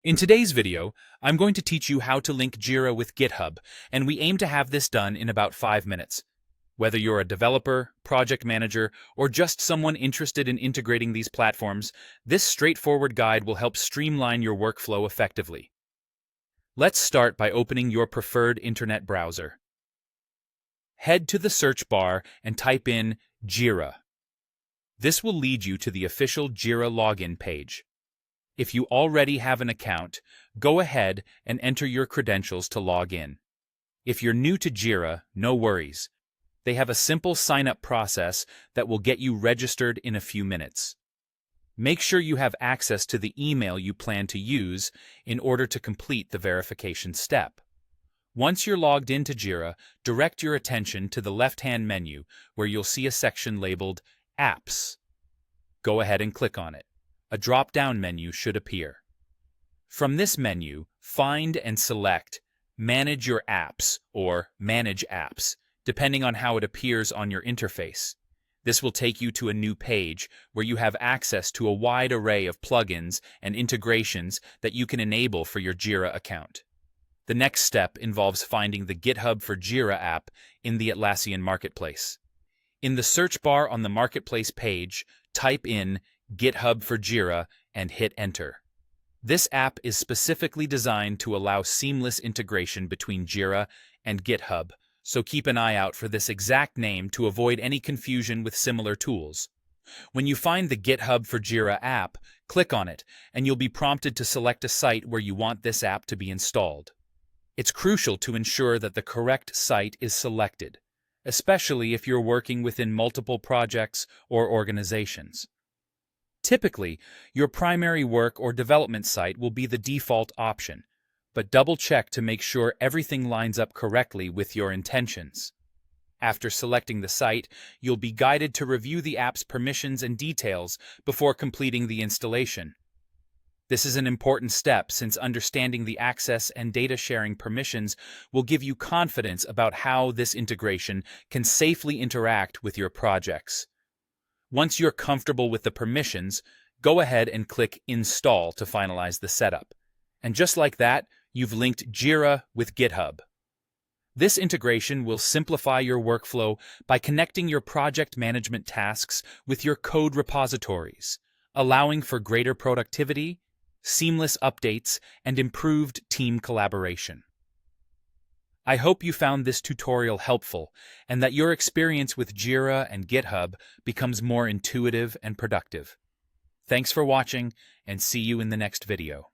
In today's video, I'm going to teach you how to link Jira with GitHub, and we aim to have this done in about 5 minutes. Whether you're a developer, project manager, or just someone interested in integrating these platforms, this straightforward guide will help streamline your workflow effectively. Let's start by opening your preferred internet browser. Head to the search bar and type in Jira. This will lead you to the official Jira login page. If you already have an account, go ahead and enter your credentials to log in. If you're new to Jira, no worries. They have a simple sign-up process that will get you registered in a few minutes. Make sure you have access to the email you plan to use in order to complete the verification step. Once you're logged into Jira, direct your attention to the left-hand menu where you'll see a section labeled Apps. Go ahead and click on it. A drop-down menu should appear. From this menu, find and select Manage Your Apps or Manage Apps, depending on how it appears on your interface. This will take you to a new page where you have access to a wide array of plugins and integrations that you can enable for your Jira account. The next step involves finding the GitHub for Jira app in the Atlassian Marketplace. In the search bar on the Marketplace page, type in GitHub for Jira and hit Enter. This app is specifically designed to allow seamless integration between Jira and GitHub, so keep an eye out for this exact name to avoid any confusion with similar tools. When you find the GitHub for Jira app, click on it, and you'll be prompted to select a site where you want this app to be installed. It's crucial to ensure that the correct site is selected, especially if you're working within multiple projects or organizations. Typically, your primary work or development site will be the default option, but double-check to make sure everything lines up correctly with your intentions. After selecting the site, you'll be guided to review the app's permissions and details before completing the installation. This is an important step since understanding the access and data sharing permissions will give you confidence about how this integration can safely interact with your projects. Once you're comfortable with the permissions, go ahead and click Install to finalize the setup. And just like that, you've linked Jira with GitHub. This integration will simplify your workflow by connecting your project management tasks with your code repositories, allowing for greater productivity, seamless updates, and improved team collaboration. I hope you found this tutorial helpful and that your experience with Jira and GitHub becomes more intuitive and productive. Thanks for watching, and see you in the next video.